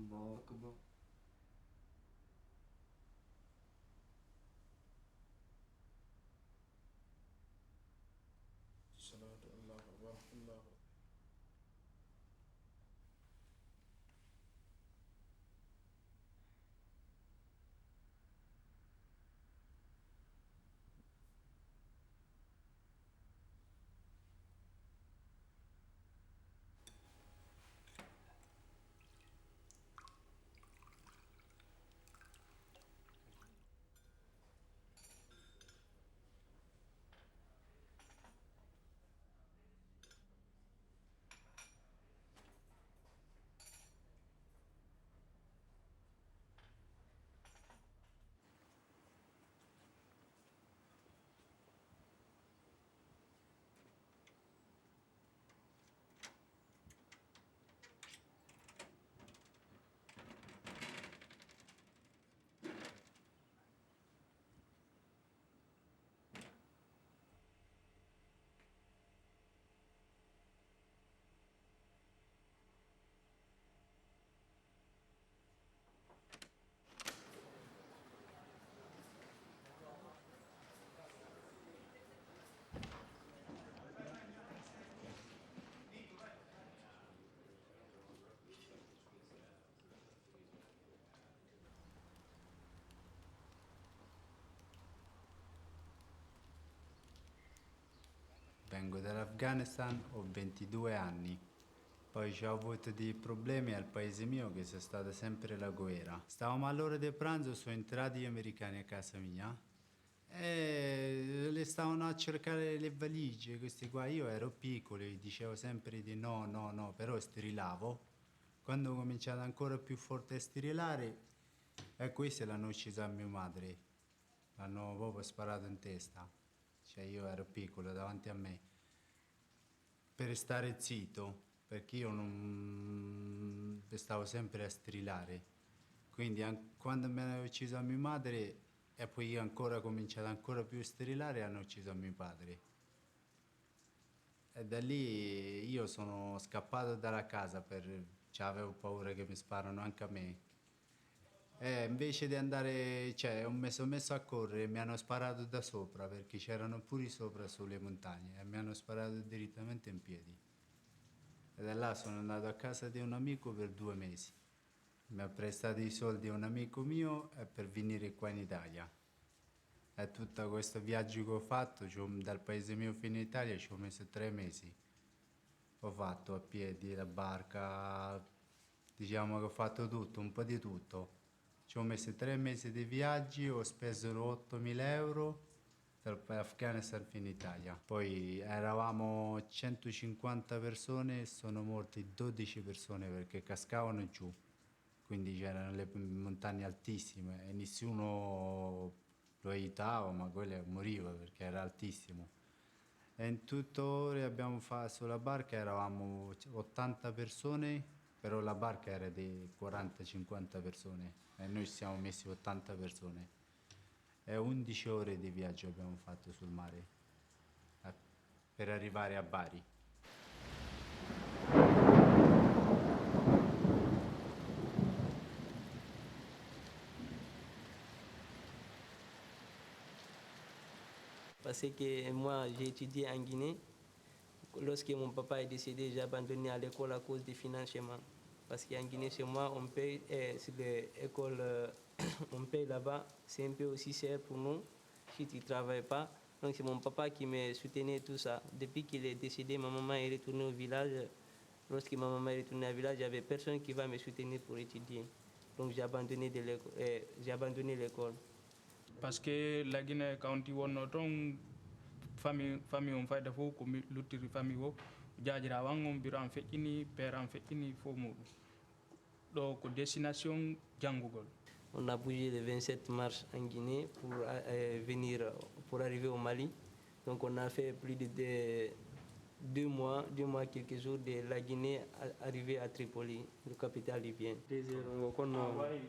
الله أكبر. الصلاة الله أكبر الله أكبر. Vengo dall'Afghanistan, ho 22 anni. Poi ci ho avuto dei problemi al paese mio che c'è stata sempre la guerra. Stavamo all'ora del pranzo, sono entrati gli americani a casa mia e le stavano a cercare le valigie, questi qua. Io ero piccolo e dicevo sempre di no, no, no, però strillavo. Quando ho cominciato ancora più forte a strillare, e questi l'hanno uccisa a mia madre. L'hanno proprio sparato in testa. Cioè io ero piccolo davanti a me. Per stare zitto, perché io non stavo sempre a strillare. Quindi quando mi hanno ucciso a mia madre e poi io ancora ho cominciato ancora più a strillare, hanno ucciso a mio padre. E da lì io sono scappato dalla casa cioè avevo paura che mi sparano anche a me. E invece di andare, cioè ho messo a correre e mi hanno sparato da sopra perché c'erano pure sopra sulle montagne e mi hanno sparato direttamente in piedi. E da là sono andato a casa di un amico per 2 mesi. Mi ha prestato i soldi a un amico mio per venire qua in Italia. E tutto questo viaggio che ho fatto, dal paese mio fino in Italia, ci ho messo 3 mesi. Ho fatto a piedi, la barca, diciamo che ho fatto tutto, un po' di tutto. Ci ho messo 3 mesi di viaggi, ho speso 8.000 euro dall'Afghanistan fino in Italia. Poi eravamo 150 persone e sono morti 12 persone perché cascavano giù. Quindi c'erano le montagne altissime e nessuno lo aiutava, ma quello moriva perché era altissimo. E in tutto abbiamo fatto sulla barca eravamo 80 persone, però la barca era di 40-50 persone e noi ci siamo messi 80 persone. E 11 ore di viaggio abbiamo fatto sul mare eh, per arrivare a Bari. Parce que moi, j'ai étudié en Guinée. Lorsque mon papa est décédé, j'ai abandonné à l'école à cause du financement. Parce qu'en Guinée, chez moi, on paye, sur l'école, on paye là-bas. C'est un peu aussi cher pour nous si tu ne travailles pas. Donc c'est mon papa qui me soutenait tout ça. Depuis qu'il est décédé, ma maman est retournée au village. Lorsque ma maman est retournée au village, il n'y avait personne qui va me soutenir pour étudier. Donc j'ai abandonné l'école. Parce que la Guinée county wonno toon famille on fayda fof ko luttiri famille o jaajira wan on biro am feƴƴini père am feƴƴini fof muɗum ɗo ko destination janngugol. On a bougé le 27 mars en Guinée pour venir, pour arriver au Mali. Donc on a fait plus de 2 mois, quelques jours de la Guinée arrivé à Tripoli, le capitale libyen.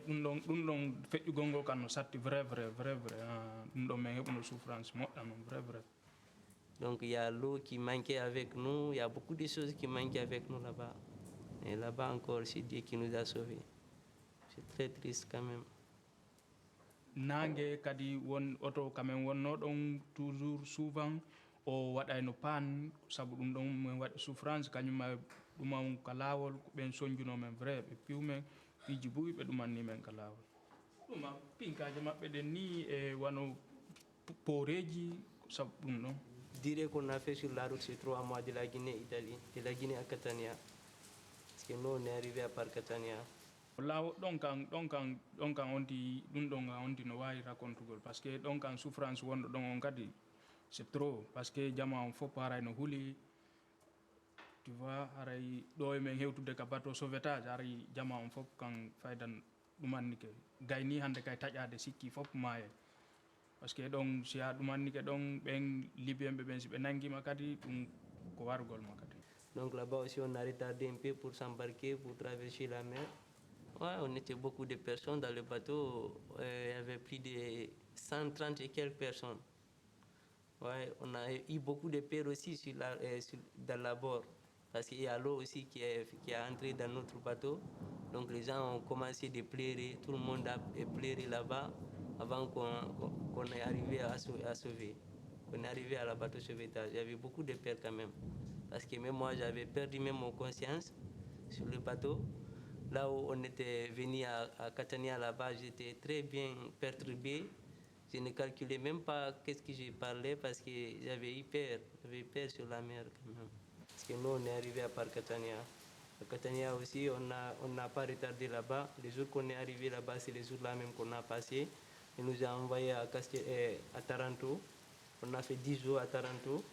ɗum ɗon feƴƴugol ngol kam no satti vrai ɗum ɗon min heɓuno souffrance moƴƴa noon vrai. Donc il y a l'eau qui manquait avec nous, il y a beaucoup de choses qui manquaient avec nous là-bas. Et là-bas encore, c'est Dieu qui nous a sauvés. C'est très triste quand même. nangue kadi won oto kamen wonno ɗon toujours souvent o waɗayno pan saabu ɗum ɗon min waɗi souffrance kañumma ɗuman ka laawol ko ɓen soñjuno men vrai ɓe piwmen piiji buyi ɓe ɗumanni men ka laawol ɗuma pinkaji maɓɓe ɗen ni e wano poreji saabu ɗum ɗon. Dirais qu'on a fait sur la route ces 3 mois de la Guinée, Italie, de la Guinée à Catania. Parce que nous, on est arrivé à part Catania. laawo ɗon kan onti ɗum ɗon kan onti no wawi racontugol par ce que ɗon kan souffrance wonɗo ɗon on kadi c'est trop par ce que jama on fof haray no huuli tu vois haray ɗo e men hewtude ka bateau sauvetage haray jama on fof kan faydan ɗumannike gayni hande kay taƴade sikki fof maaye par ce que ɗon si a ɗumannike ɗon ɓen libyen ɓe ɓen si ɓe nanguima kadi ɗum ko wargol ma kadi. Donc là-bas aussi, on a retardé un peu pour s'embarquer, pour traverser la mer. Ouais, on était beaucoup de personnes dans le bateau. Il y avait plus de 130 et quelques personnes. Ouais, on a eu beaucoup de peur aussi dans la bord. Parce qu'il y a l'eau aussi qui est entrée dans notre bateau. Donc les gens ont commencé à pleurer. Tout le monde a pleuré là-bas avant qu'on ait arrivé à sauver. On est arrivé à la bateau sauvetage. Il y avait beaucoup de peur quand même. Parce que même moi, j'avais perdu même mon conscience sur le bateau. Là où on était venu à Catania là-bas, j'étais très bien perturbé. Je ne calculais même pas qu'est-ce que j'ai parlé parce que j'avais eu peur. J'avais peur sur la mer quand même. Parce que nous, on est arrivé à part Catania. À Catania aussi, on n'a pas retardé là-bas. Les jours qu'on est arrivé là-bas, c'est les jours-là même qu'on a passé. Il nous a envoyés à Taranto. On a fait 10 jours à Taranto.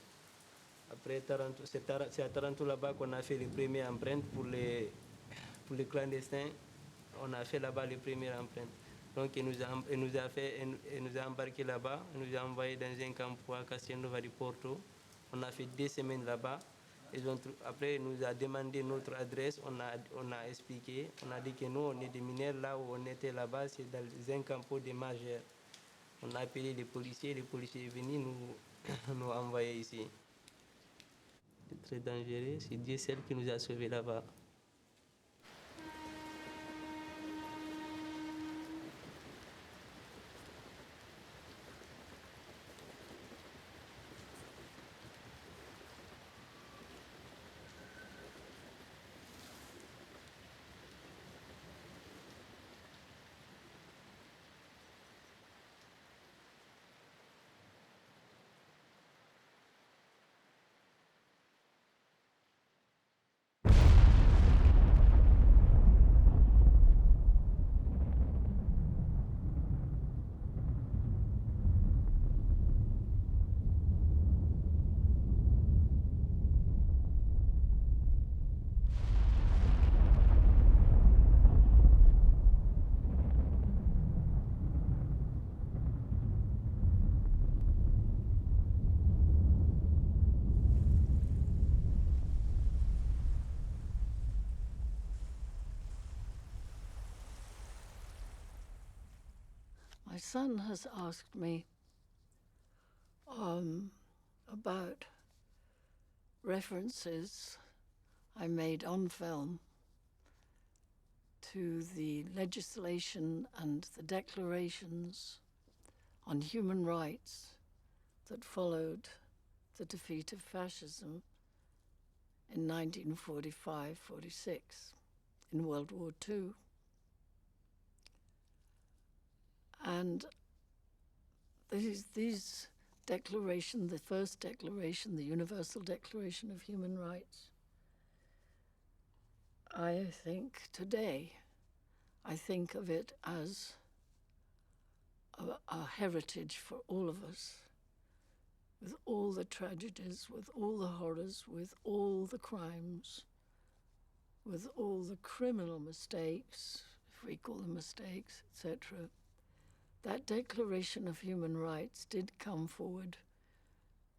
Après Taranto, c'est à Taranto là-bas qu'on a fait les premières empreintes pour les clandestins. On a fait là-bas les premières empreintes. Donc il nous a embarqué là-bas, il nous a envoyé dans un camp à Castelnova di Porto. On a fait 2 semaines là-bas. Après, il nous a demandé notre adresse, on a expliqué, on a dit que nous, on est des mineurs, là où on était là-bas, c'est dans un camp de Mare. On a appelé les policiers sont venus nous envoyer ici. C'est très dangereux, c'est Dieu seul qui nous a sauvés là-bas. My son has asked me about references I made on film to the legislation and the declarations on human rights that followed the defeat of fascism in 1945-46 in World War II. And these declarations, the first declaration, the Universal Declaration of Human Rights, I think today, I think of it as a heritage for all of us, with all the tragedies, with all the horrors, with all the crimes, with all the criminal mistakes, if we call them mistakes, etc. That Declaration of Human Rights did come forward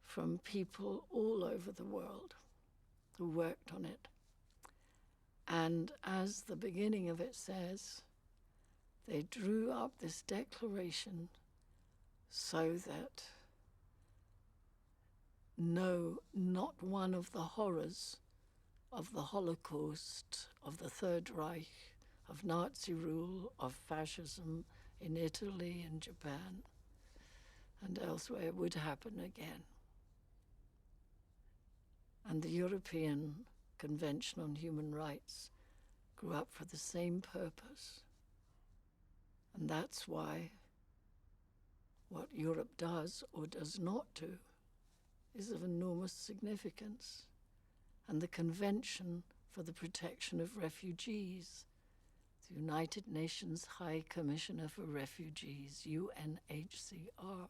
from people all over the world who worked on it. And as the beginning of it says, they drew up this declaration so that not one of the horrors of the Holocaust, of the Third Reich, of Nazi rule, of fascism in Italy and Japan and elsewhere would happen again. And the European Convention on Human Rights grew up for the same purpose. And that's why what Europe does or does not do is of enormous significance. And the Convention for the Protection of Refugees, the United Nations High Commissioner for Refugees, UNHCR,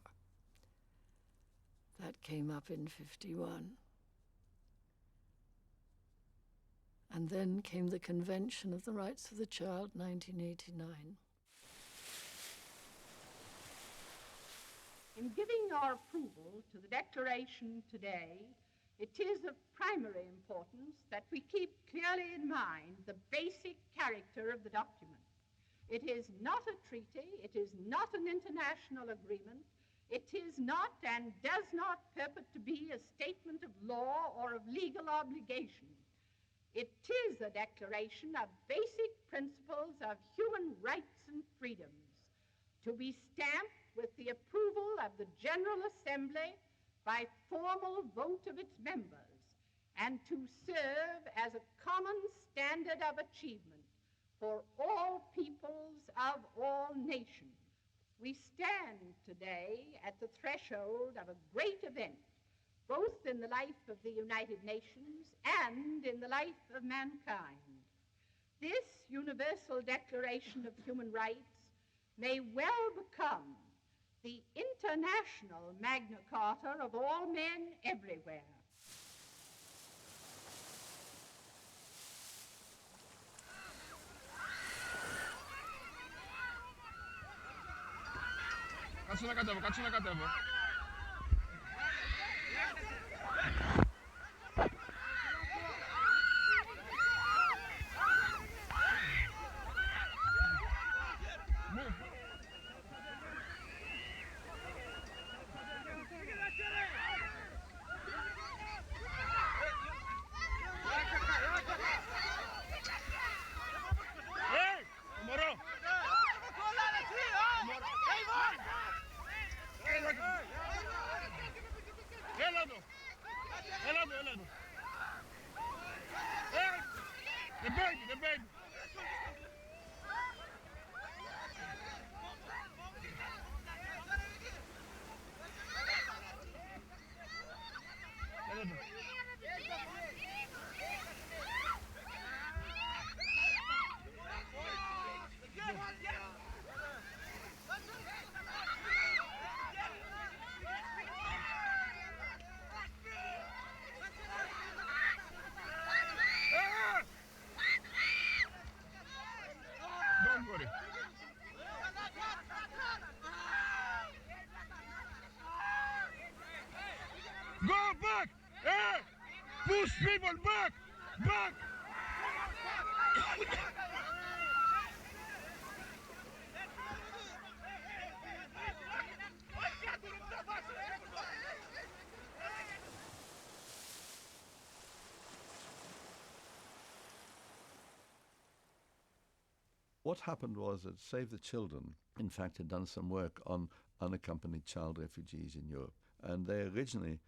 that came up in 1951. And then came the Convention of the Rights of the Child, 1989. In giving our approval to the declaration today, it is of primary importance that we keep clearly in mind the basic character of the document. It is not a treaty, it is not an international agreement, it is not and does not purport to be a statement of law or of legal obligation. It is a declaration of basic principles of human rights and freedoms, to be stamped with the approval of the General Assembly by formal vote of its members, and to serve as a common standard of achievement for all peoples of all nations. We stand today at the threshold of a great event, both in the life of the United Nations and in the life of mankind. This Universal Declaration of Human Rights may well become the international Magna Carta of all men everywhere. Go back! Hey! Push people back! Back! What happened was that Save the Children, in fact, had done some work on unaccompanied child refugees in Europe. And they originally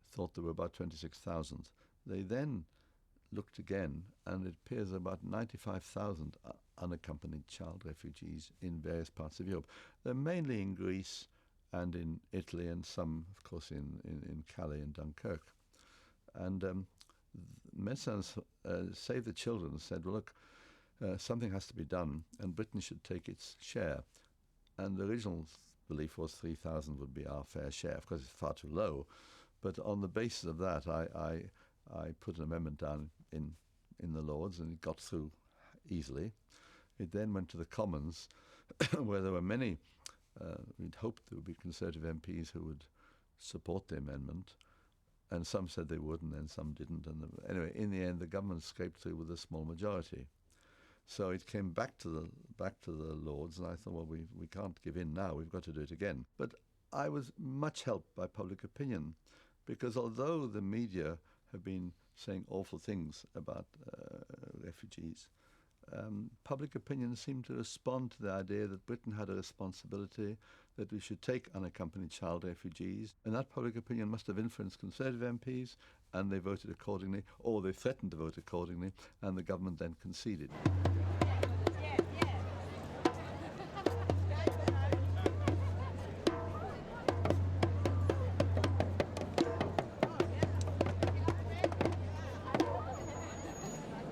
thought there were about 26,000. They then looked again, and it appears about 95,000 unaccompanied child refugees in various parts of Europe. They're mainly in Greece and in Italy, and some, of course, in Calais and Dunkirk. And Médecins Save the Children said, well, look, something has to be done, and Britain should take its share. And the original belief was 3,000 would be our fair share. Of course, it's far too low, but on the basis of that, I put an amendment down in the Lords, and it got through easily. It then went to the Commons, where there were many, we'd hoped there would be Conservative MPs who would support the amendment, and some said they would, and then some didn't. And anyway, in the end, the government scraped through with a small majority. So it came back to the Lords, and I thought, well, we can't give in now. We've got to do it again. But I was much helped by public opinion, because although the media have been saying awful things about refugees, public opinion seemed to respond to the idea that Britain had a responsibility, that we should take unaccompanied child refugees, and that public opinion must have influenced Conservative MPs, and they voted accordingly, or they threatened to vote accordingly, and the government then conceded.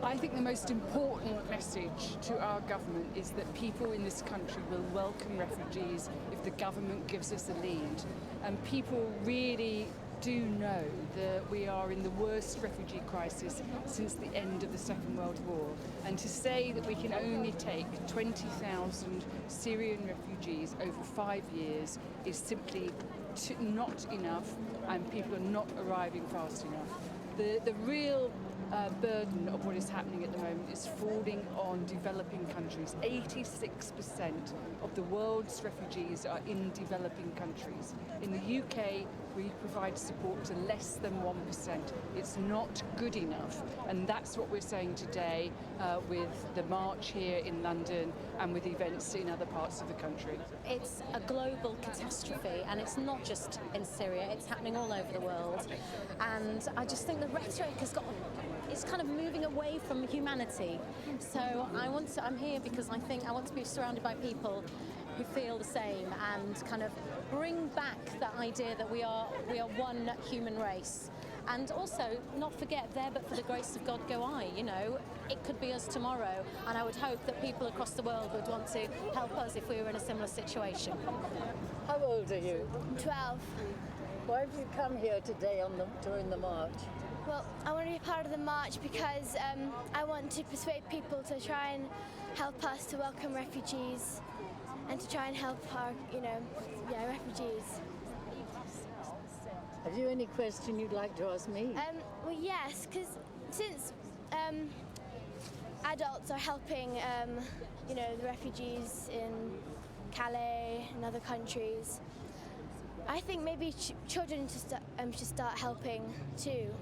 I think the most important message to our government is that people in this country will welcome refugees if the government gives us a lead. And people really do know that we are in the worst refugee crisis since the end of the Second World War. And to say that we can only take 20,000 Syrian refugees over 5 years is simply not enough, and people are not arriving fast enough. The real burden of what is happening at the moment is falling on developing countries. 86% of the world's refugees are in developing countries. In the UK, we provide support to less than 1%. It's not good enough, and that's what we're saying today with the march here in London and with events in other parts of the country. It's a global catastrophe, and it's not just in Syria, it's happening all over the world. And I just think the rhetoric it's kind of moving away from humanity. So I'm here because I think I want to be surrounded by people who feel the same, and kind of bring back that idea that we are one human race. And also not forget, there but for the grace of God go I, you know, it could be us tomorrow, and I would hope that people across the world would want to help us if we were in a similar situation. How old are you? 12. Why have you come here today during the march? Well, I want to be part of the march because I want to persuade people to try and help us to welcome refugees and to try and help our, refugees. Have you any question you'd like to ask me? Well, yes, because since adults are helping, the refugees in Calais and other countries, I think maybe children should start helping too.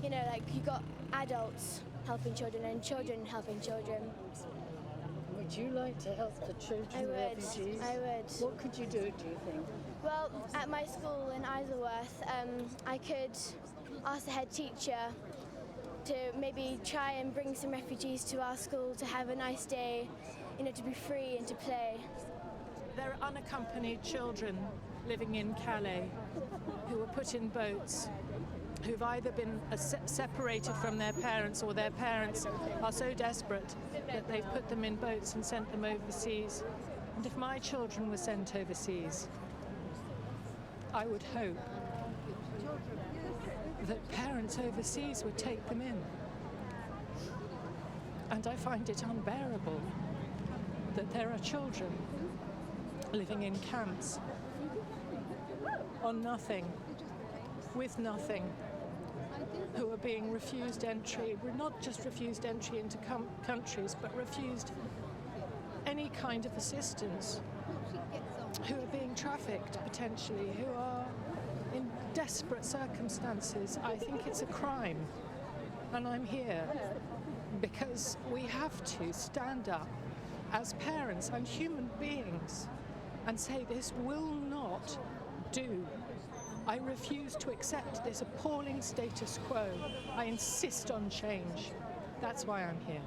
You know, like you got adults helping children and children helping children. Would you like to help the children refugees? I would. What could you do you think? Well, at my school in Isleworth, I could ask the head teacher to maybe try and bring some refugees to our school to have a nice day, to be free and to play. There are unaccompanied children living in Calais who were put in boats, who've either been separated from their parents, or their parents are so desperate that they've put them in boats and sent them overseas. And if my children were sent overseas, I would hope that parents overseas would take them in. And I find it unbearable that there are children living in camps on nothing, with nothing, who are being refused entry. We're not just refused entry into countries, but refused any kind of assistance, who are being trafficked potentially, who are in desperate circumstances. I think it's a crime, and I'm here because we have to stand up as parents and human beings and say this will not do. I refuse to accept this appalling status quo. I insist on change. That's why I'm here.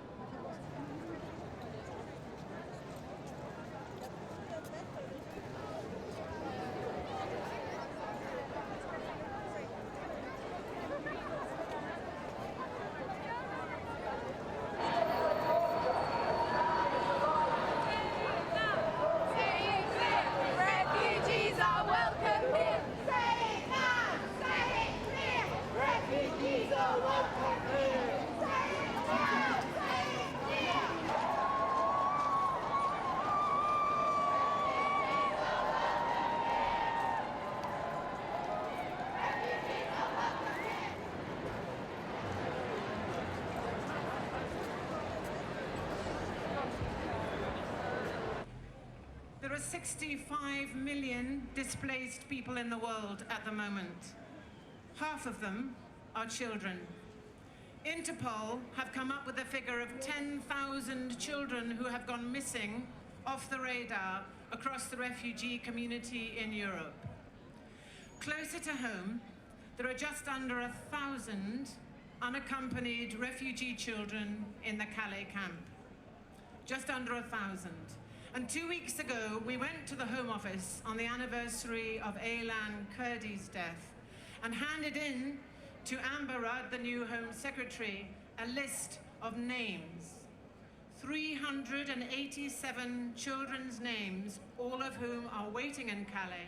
There are 65 million displaced people in the world at the moment. Half of them are children. Interpol have come up with a figure of 10,000 children who have gone missing off the radar across the refugee community in Europe. Closer to home, there are just under 1,000 unaccompanied refugee children in the Calais camp. Just under 1,000. And 2 weeks ago, we went to the Home Office on the anniversary of Aylan Kurdi's death and handed in to Amber Rudd, the new Home Secretary, a list of names. 387 children's names, all of whom are waiting in Calais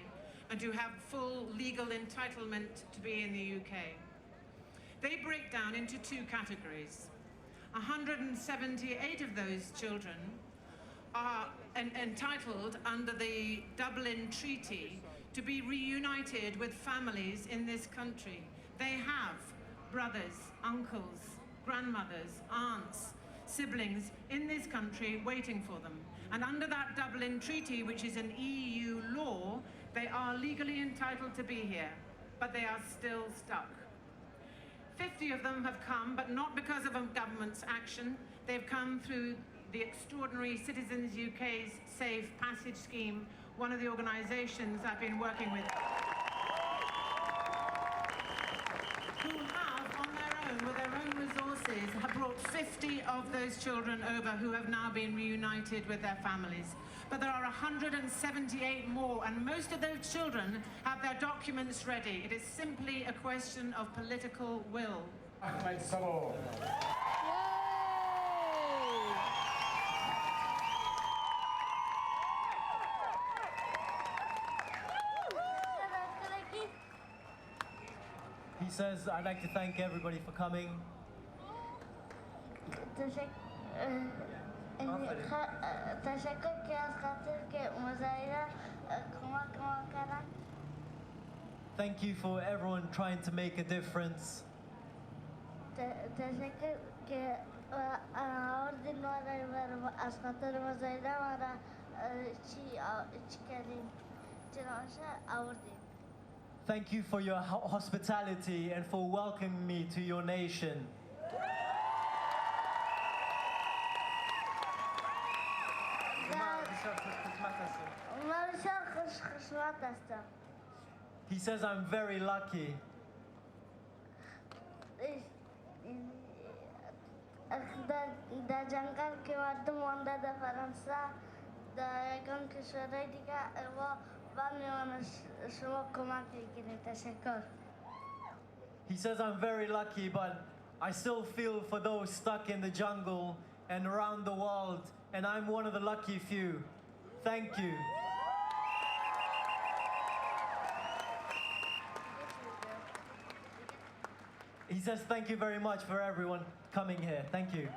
and who have full legal entitlement to be in the UK. They break down into two categories. 178 of those children are entitled under the Dublin Treaty to be reunited with families in this country. They have brothers, uncles, grandmothers, aunts, siblings in this country waiting for them. And under that Dublin Treaty, which is an EU law, they are legally entitled to be here, but they are still stuck. 50 of them have come, but not because of a government's action. They've come through the extraordinary Citizens UK's Safe Passage Scheme, one of the organisations I've been working with, who have, on their own, with their own resources, have brought 50 of those children over who have now been reunited with their families. But there are 178 more, and most of those children have their documents ready. It is simply a question of political will. He says, I'd like to thank everybody for coming. Thank you for everyone trying to make a difference. Thank you for your hospitality and for welcoming me to your nation. He says I'm very lucky. He says I'm very lucky, but I still feel for those stuck in the jungle and around the world, and I'm one of the lucky few. Thank you. He says thank you very much for everyone coming here. Thank you.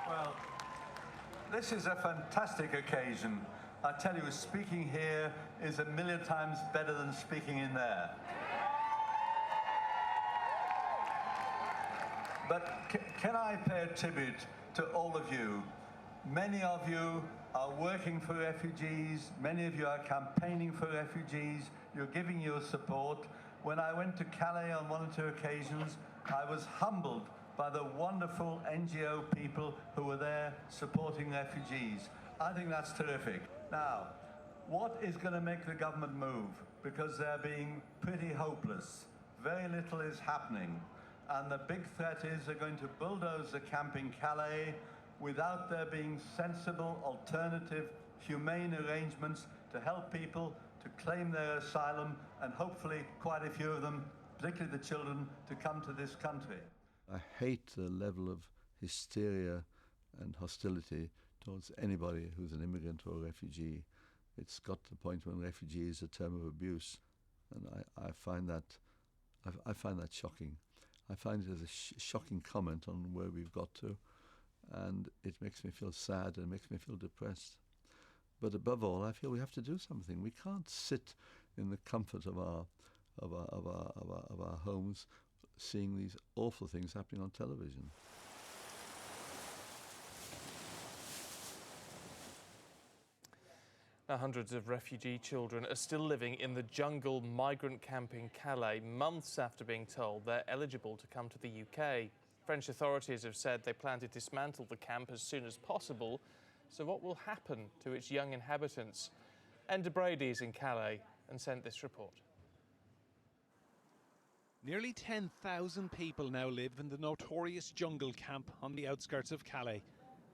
Well, this is a fantastic occasion. I tell you, speaking here is a million times better than speaking in there. But can I pay a tribute to all of you? Many of you are working for refugees. Many of you are campaigning for refugees. You're giving your support. When I went to Calais on one or two occasions, I was humbled by the wonderful NGO people who were there supporting refugees. I think that's terrific. Now, what is going to make the government move? Because they're being pretty hopeless. Very little is happening. And the big threat is they're going to bulldoze the camp in Calais without there being sensible, alternative, humane arrangements to help people to claim their asylum, and hopefully quite a few of them, particularly the children, to come to this country. I hate the level of hysteria and hostility towards anybody who's an immigrant or a refugee. It's got to the point when refugee is a term of abuse, and I find that shocking. I find it as a shocking comment on where we've got to, and it makes me feel sad and makes me feel depressed. But above all, I feel we have to do something. We can't sit in the comfort of our homes, seeing these awful things happening on television. Now, hundreds of refugee children are still living in the jungle migrant camp in Calais, months after being told they're eligible to come to the UK. French authorities have said they plan to dismantle the camp as soon as possible. So what will happen to its young inhabitants? Enda Brady's in Calais and sent this report. Nearly 10,000 people now live in the notorious jungle camp on the outskirts of Calais.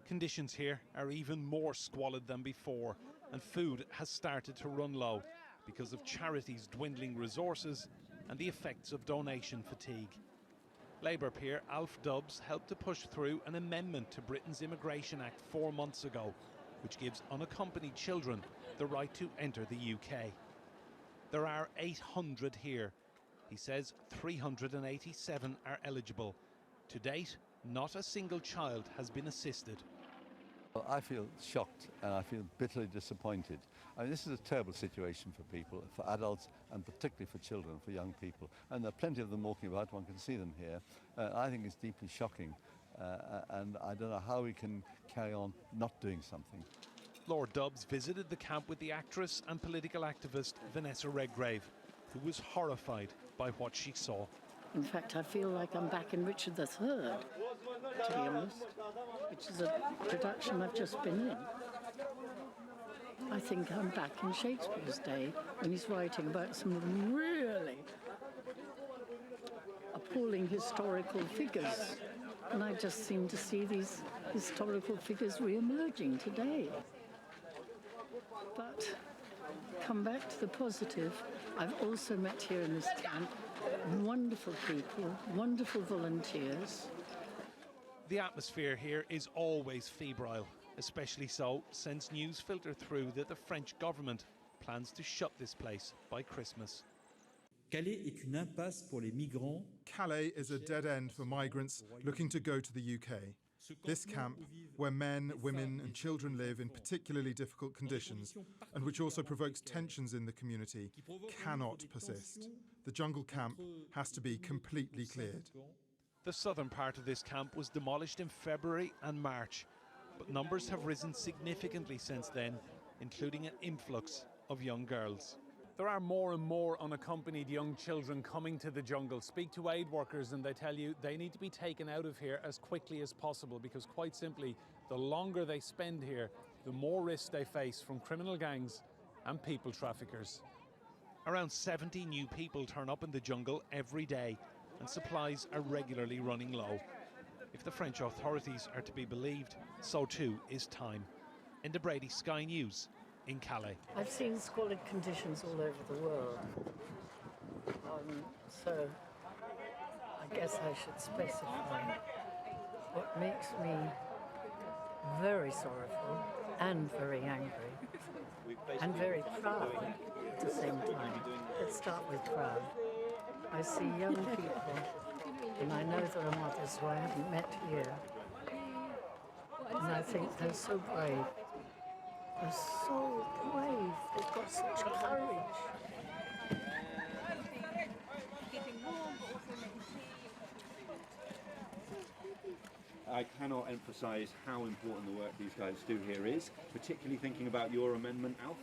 Conditions here are even more squalid than before, and food has started to run low because of charities' dwindling resources and the effects of donation fatigue. Labour peer Alf Dubs helped to push through an amendment to Britain's Immigration Act 4 months ago, which gives unaccompanied children the right to enter the UK. There are 800 here. He says 387 are eligible. To date, not a single child has been assisted. Well, I feel shocked and I feel bitterly disappointed. I mean, this is a terrible situation for people, for adults and particularly for children, for young people. And there are plenty of them walking about, one can see them here. I think it's deeply shocking and I don't know how we can carry on not doing something. Lord Dubs visited the camp with the actress and political activist Vanessa Redgrave, who was horrified by what she saw. In fact, I feel like I'm back in Richard III, to be honest, which is a production I've just been in. I think I'm back in Shakespeare's day when he's writing about some really appalling historical figures. And I just seem to see these historical figures re-emerging today. But come back to the positive. I've also met here in this camp wonderful people, wonderful volunteers. The atmosphere here is always febrile, especially so since news filtered through that the French government plans to shut this place by Christmas. Calais est une impasse pour les migrants. Calais is a dead end for migrants looking to go to the UK. This camp, where men, women and children live in particularly difficult conditions, and which also provokes tensions in the community, cannot persist. The jungle camp has to be completely cleared. The southern part of this camp was demolished in February and March, but numbers have risen significantly since then, including an influx of young girls. There are more and more unaccompanied young children coming to the jungle. Speak to aid workers and they tell you they need to be taken out of here as quickly as possible because quite simply, the longer they spend here, the more risk they face from criminal gangs and people traffickers. Around 70 new people turn up in the jungle every day and supplies are regularly running low. If the French authorities are to be believed, so too is time. Enda Brady, Sky News in Calais. I've seen squalid conditions all over the world. So I guess I should specify what makes me very sorrowful and very angry and very proud at the same time. Let's start with proud. I see young people, and I know there are mothers who I haven't met here, and I think they're so brave. They're so brave. They've got such courage. I cannot emphasise how important the work these guys do here is, particularly thinking about your amendment, Alf.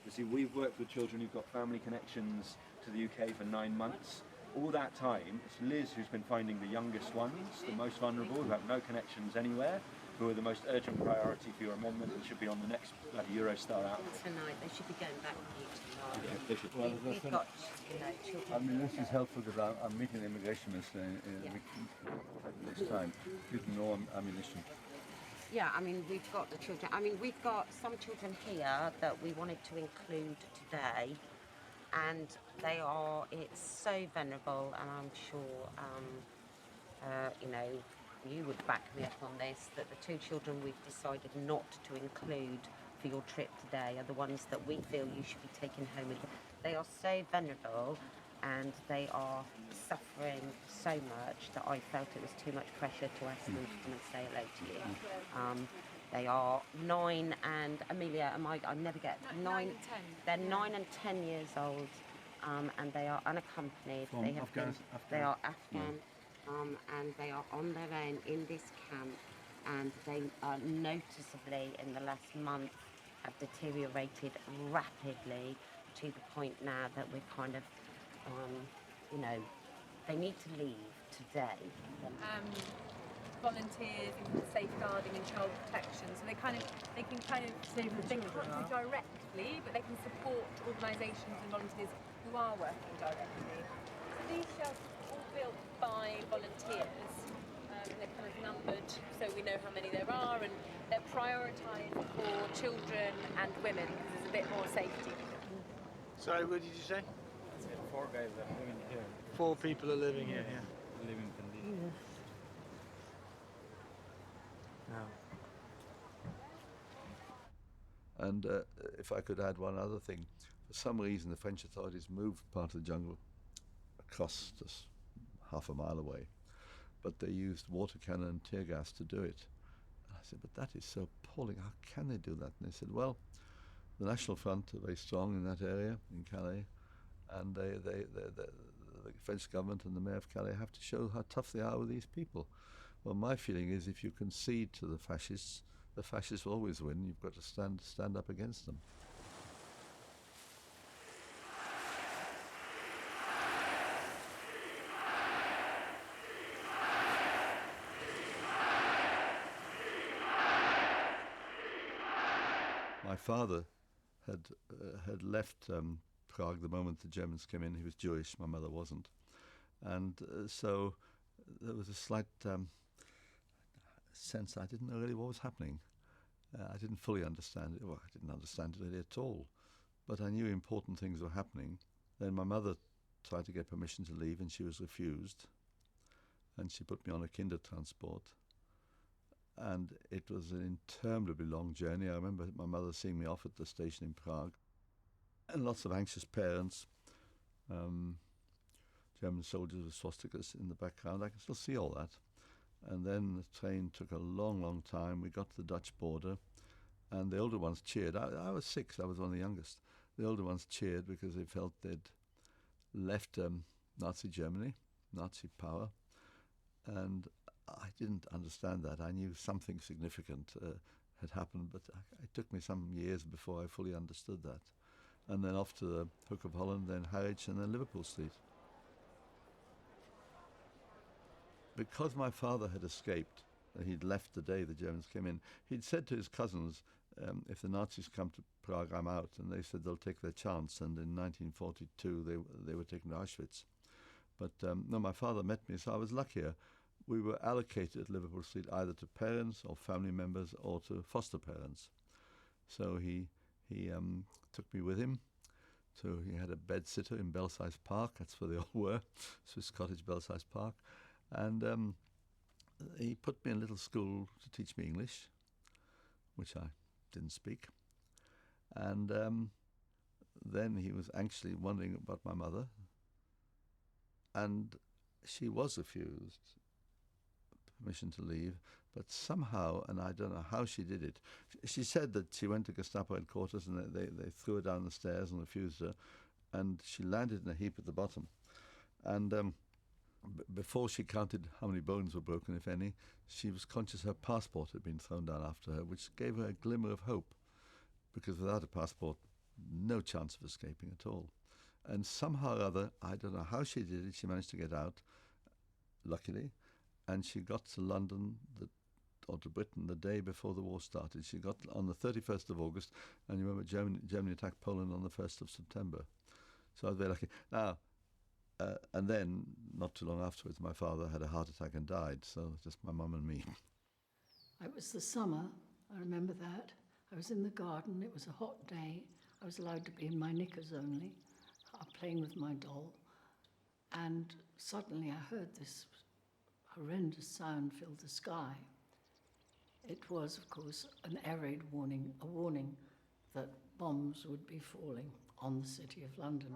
You see, we've worked with children who've got family connections to the UK for 9 months. All that time, it's Liz who's been finding the youngest ones, the most vulnerable, who have no connections anywhere, who are the most urgent priority for your amendment and should be on the next Eurostar out. Tonight, they should be going back with you tonight. Yeah, they should. Well, We've got, children. I mean, this is helpful because I'm meeting the immigration minister this time. You can know ammunition. Yeah, I mean, we've got the children. I mean, we've got some children here that we wanted to include today, and it's so vulnerable, and I'm sure, you would back me up on this, that the 2 children we've decided not to include for your trip today are the ones that we feel you should be taking home with you. They are so vulnerable and they are suffering so much that I felt it was too much pressure to ask them to come and say hello to you. They are 9 and, Amelia, I never get, 9, they're 9 and 10 years old, and they are unaccompanied. From Afghan. They are Afghan. And they are on their own in this camp, and they are noticeably in the last month have deteriorated rapidly to the point now that we're kind of, you know, they need to leave today. Volunteers in safeguarding and child protection, so they can can't do directly, but they can support organisations and volunteers who are working directly. So these shelters are all built by volunteers, and they're kind of numbered so we know how many there are, and they're prioritised for children and women because there's a bit more safety. Sorry, what did you say? I said 4 guys are living here. 4 people are living here, yeah. Living conditions. And if I could add one other thing, for some reason the French authorities moved part of the jungle across just half a mile away, but they used water cannon and tear gas to do it. And I said, but that is so appalling, how can they do that? And they said, well, the National Front are very strong in that area, in Calais, and the French government and the Mayor of Calais have to show how tough they are with these people. Well, my feeling is if you concede to the fascists will always win. You've got to stand up against them. My father had left Prague the moment the Germans came in. He was Jewish, my mother wasn't. And so there was a slight sense I didn't know really what was happening. I didn't fully understand it. Well, I didn't understand it really at all. But I knew important things were happening. Then my mother tried to get permission to leave and she was refused. And she put me on a Kindertransport. And it was an interminably long journey. I remember my mother seeing me off at the station in Prague. And lots of anxious parents. German soldiers with swastikas in the background. I can still see all that. And then the train took a long, long time. We got to the Dutch border, and the older ones cheered. I was 6, I was one of the youngest. The older ones cheered because they felt they'd left Nazi Germany, Nazi power, and I didn't understand that. I knew something significant had happened, but it took me some years before I fully understood that. And then off to the Hook of Holland, then Harwich, and then Liverpool Street. Because my father had escaped, he'd left the day the Germans came in, he'd said to his cousins, if the Nazis come to Prague, I'm out. And they said they'll take their chance. And in 1942, they were taken to Auschwitz. But no, my father met me, so I was luckier. We were allocated at Liverpool Street either to parents or family members or to foster parents. So he took me with him. So he had a bed sitter in Belsize Park. That's where they all were, Swiss Cottage, Belsize Park. And he put me in a little school to teach me English, which I didn't speak. And then he was anxiously wondering about my mother. And she was refused permission to leave, but somehow, and I don't know how she did it, she said that she went to Gestapo headquarters and they threw her down the stairs and refused her, and she landed in a heap at the bottom. And before she counted how many bones were broken, if any, she was conscious her passport had been thrown down after her, which gave her a glimmer of hope, because without a passport, no chance of escaping at all. And somehow or other, I don't know how she did it, she managed to get out, luckily, and she got to London, or to Britain, the day before the war started. She got on the 31st of August, and you remember Germany attacked Poland on the 1st of September. So I was very lucky. Now, and then, not too long afterwards, my father had a heart attack and died, so just my mum and me. It was the summer, I remember that. I was in the garden, it was a hot day. I was allowed to be in my knickers only, playing with my doll. And suddenly I heard this horrendous sound fill the sky. It was, of course, an air raid warning, a warning that bombs would be falling on the City of London.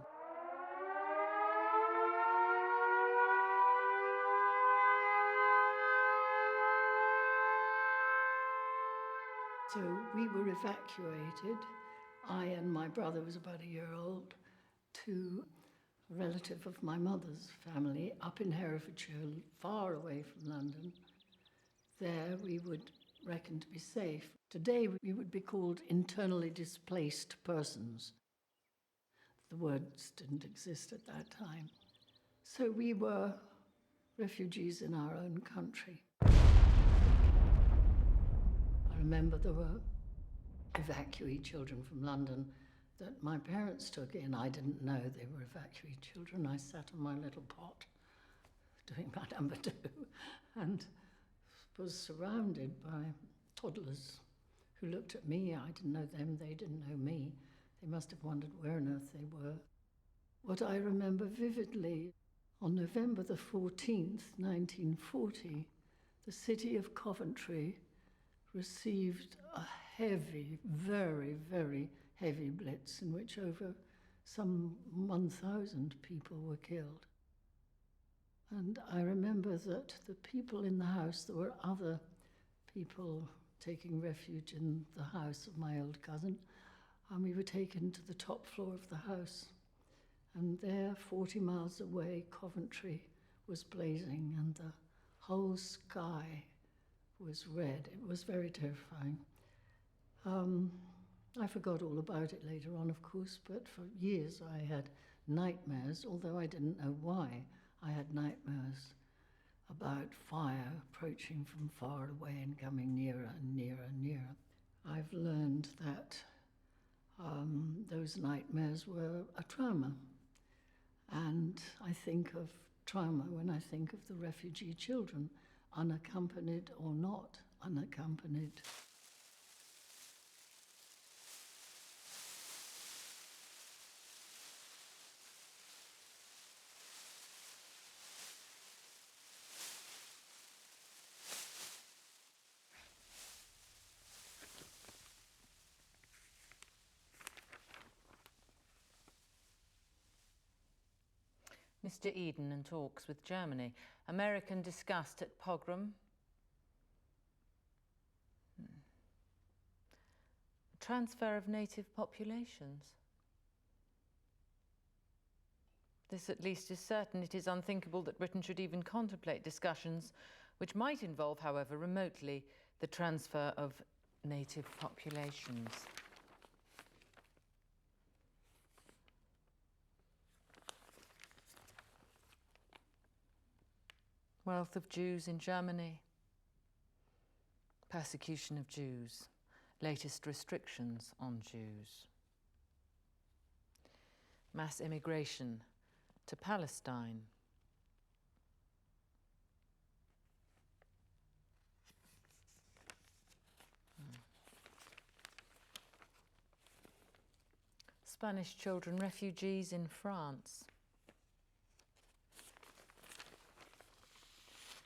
So we were evacuated. I and my brother was about a year old, to a relative of my mother's family up in Herefordshire, far away from London. There we would reckoned to be safe. Today, we would be called internally displaced persons. The words didn't exist at that time. So we were refugees in our own country. I remember there were evacuee children from London that my parents took in. I didn't know they were evacuee children. I sat on my little pot doing my number 2 and was surrounded by toddlers who looked at me. I didn't know them, they didn't know me. They must have wondered where on earth they were. What I remember vividly, on November the 14th, 1940, the city of Coventry received a heavy, very, very heavy blitz in which over some 1,000 people were killed. And I remember that the people in the house, there were other people taking refuge in the house of my old cousin, and we were taken to the top floor of the house. And there, 40 miles away, Coventry was blazing and the whole sky was red. It was very terrifying. I forgot all about it later on, of course, but for years I had nightmares, although I didn't know why. I had nightmares about fire approaching from far away and coming nearer and nearer and nearer. I've learned that those nightmares were a trauma. And I think of trauma when I think of the refugee children, unaccompanied or not unaccompanied. Mr. Eden and talks with Germany. American disgust at pogrom. Transfer of native populations. This at least is certain. It is unthinkable that Britain should even contemplate discussions which might involve, however remotely, the transfer of native populations. Wealth of Jews in Germany. Persecution of Jews. Latest restrictions on Jews. Mass immigration to Palestine. Spanish children refugees in France.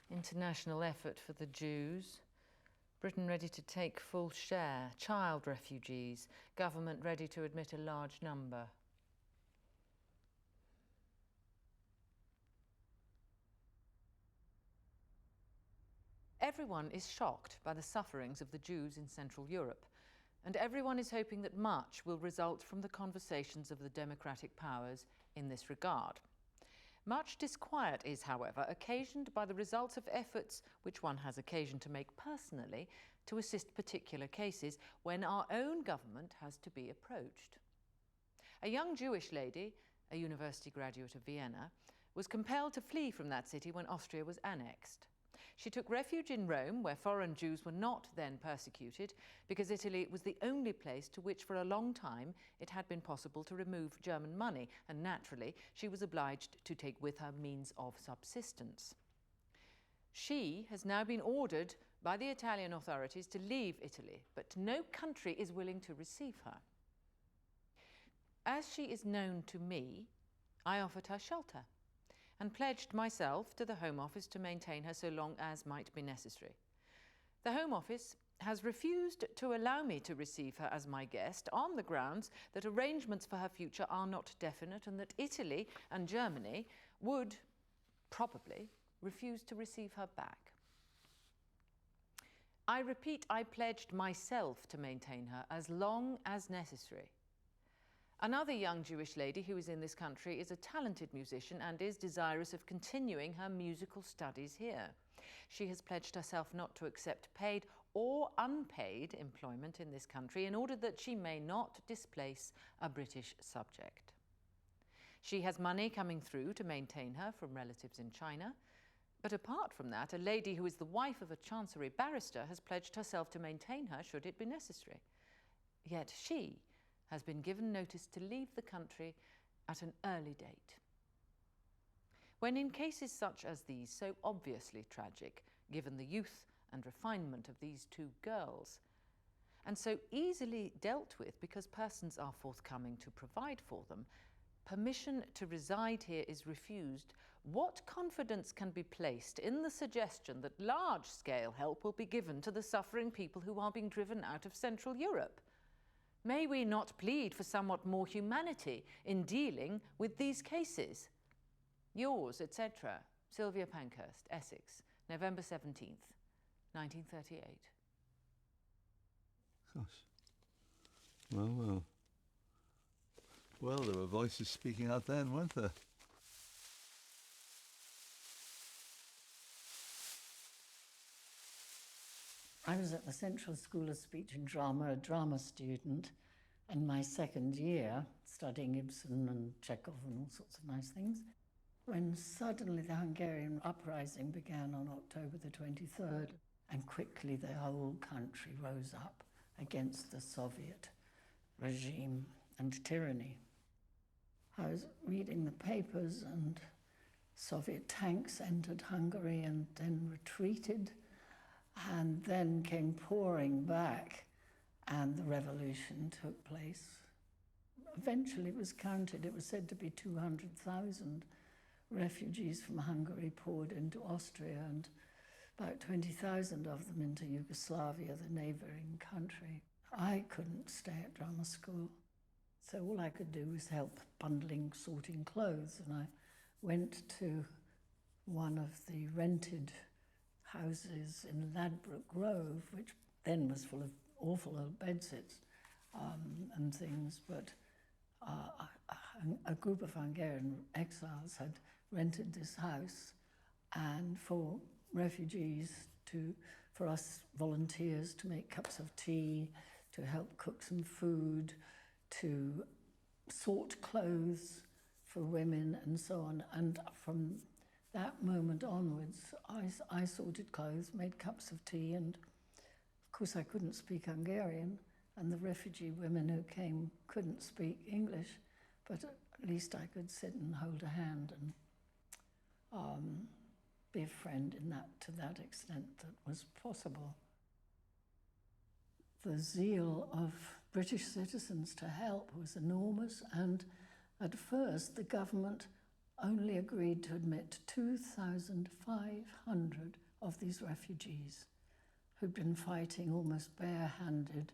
International effort for the Jews. Britain ready to take full share. Child refugees. Government ready to admit a large number. Everyone is shocked by the sufferings of the Jews in Central Europe, and everyone is hoping that much will result from the conversations of the democratic powers in this regard. Much disquiet is, however, occasioned by the results of efforts which one has occasion to make personally to assist particular cases when our own government has to be approached. A young Jewish lady, a university graduate of Vienna, was compelled to flee from that city when Austria was annexed. She took refuge in Rome, where foreign Jews were not then persecuted, because Italy was the only place to which for a long time it had been possible to remove German money, and naturally she was obliged to take with her means of subsistence. She has now been ordered by the Italian authorities to leave Italy, but no country is willing to receive her. As she is known to me, I offered her shelter and pledged myself to the Home Office to maintain her so long as might be necessary. The Home Office has refused to allow me to receive her as my guest on the grounds that arrangements for her future are not definite and that Italy and Germany would probably refuse to receive her back. I repeat, I pledged myself to maintain her as long as necessary. Another young Jewish lady who is in this country is a talented musician and is desirous of continuing her musical studies here. She has pledged herself not to accept paid or unpaid employment in this country in order that she may not displace a British subject. She has money coming through to maintain her from relatives in China, but apart from that, a lady who is the wife of a Chancery barrister has pledged herself to maintain her should it be necessary. Yet she has been given notice to leave the country at an early date. When in cases such as these, so obviously tragic, given the youth and refinement of these two girls, and so easily dealt with because persons are forthcoming to provide for them, permission to reside here is refused, what confidence can be placed in the suggestion that large-scale help will be given to the suffering people who are being driven out of Central Europe? May we not plead for somewhat more humanity in dealing with these cases? Yours, etc., Sylvia Pankhurst, Essex, November 17th, 1938. Gosh. Well, well. Well, there were voices speaking out then, weren't there? I was at the Central School of Speech and Drama, a drama student, in my second year, studying Ibsen and Chekhov and all sorts of nice things, when suddenly the Hungarian uprising began on October the 23rd, and quickly the whole country rose up against the Soviet regime and tyranny. I was reading the papers, and Soviet tanks entered Hungary and then retreated, and then came pouring back, and the revolution took place. Eventually it was counted, it was said to be 200,000 refugees from Hungary poured into Austria, and about 20,000 of them into Yugoslavia, the neighbouring country. I couldn't stay at drama school, so all I could do was help bundling, sorting clothes, and I went to one of the rented houses in Ladbroke Grove, which then was full of awful old bedsits and things, but a group of Hungarian exiles had rented this house, and for refugees for us volunteers to make cups of tea, to help cook some food, to sort clothes for women and so on. And from that moment onwards, I sorted clothes, made cups of tea, and of course I couldn't speak Hungarian, and the refugee women who came couldn't speak English, but at least I could sit and hold a hand and be a friend to that extent that was possible. The zeal of British citizens to help was enormous, and at first the government only agreed to admit 2,500 of these refugees who'd been fighting almost barehanded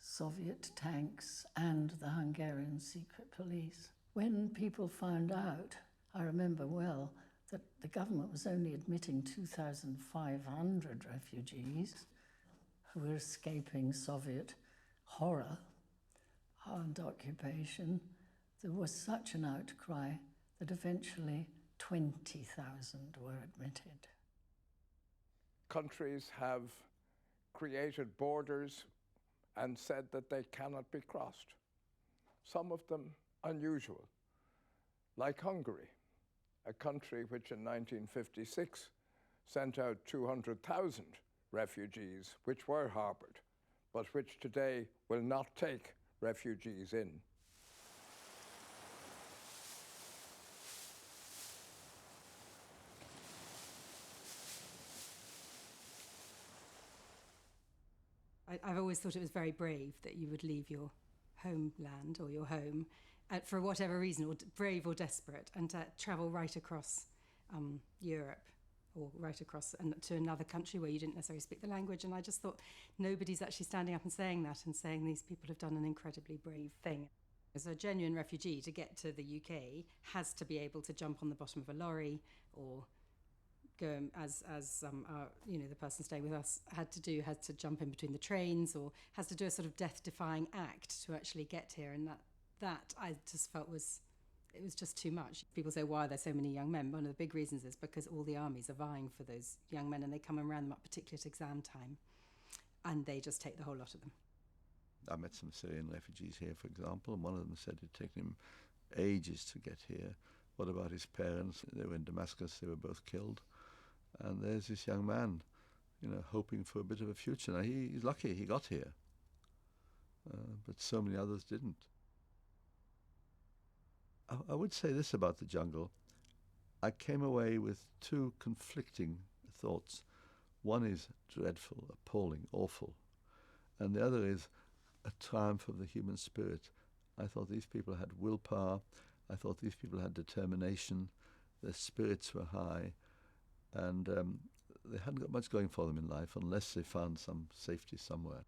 Soviet tanks and the Hungarian secret police. When people found out, I remember well, that the government was only admitting 2,500 refugees who were escaping Soviet horror and occupation, there was such an outcry that eventually 20,000 were admitted. Countries have created borders and said that they cannot be crossed. Some of them unusual, like Hungary, a country which in 1956 sent out 200,000 refugees which were harbored, but which today will not take refugees in. I've always thought it was very brave that you would leave your homeland or your home for whatever reason, or brave or desperate, and to travel right across Europe or right across to another country where you didn't necessarily speak the language. And I just thought nobody's actually standing up and saying that, and saying these people have done an incredibly brave thing. As a genuine refugee, to get to the UK has to be able to jump on the bottom of a lorry, or go as the person staying with us had to jump in between the trains, or has to do a sort of death-defying act to actually get here. And that I just felt it was just too much. People say, why are there so many young men? One of the big reasons is because all the armies are vying for those young men, and they come and round them up, particularly at exam time. and they just take the whole lot of them. I met some Syrian refugees here, for example, and one of them said it had taken him ages to get here. What about his parents? They were in Damascus, they were both killed. And there's this young man, you know, hoping for a bit of a future. Now, he's lucky he got here, but so many others didn't. I would say this about the jungle. I came away with two conflicting thoughts. One is dreadful, appalling, awful. And the other is a triumph of the human spirit. I thought these people had willpower. I thought these people had determination. Their spirits were high. And they hadn't got much going for them in life unless they found some safety somewhere.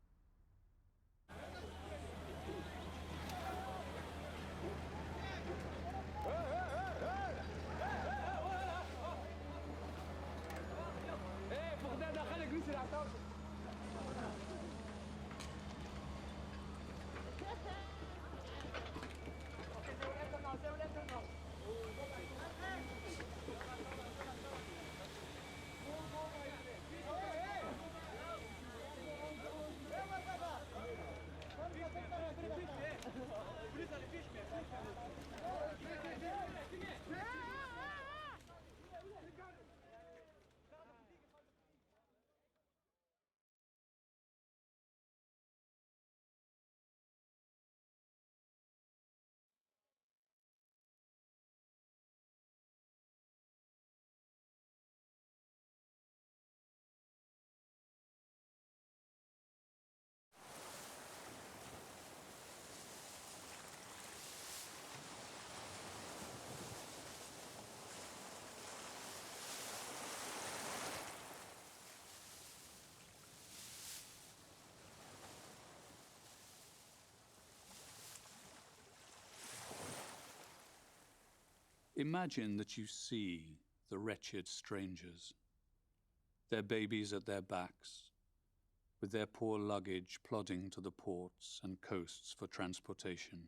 Imagine that you see the wretched strangers, their babies at their backs, with their poor luggage plodding to the ports and coasts for transportation,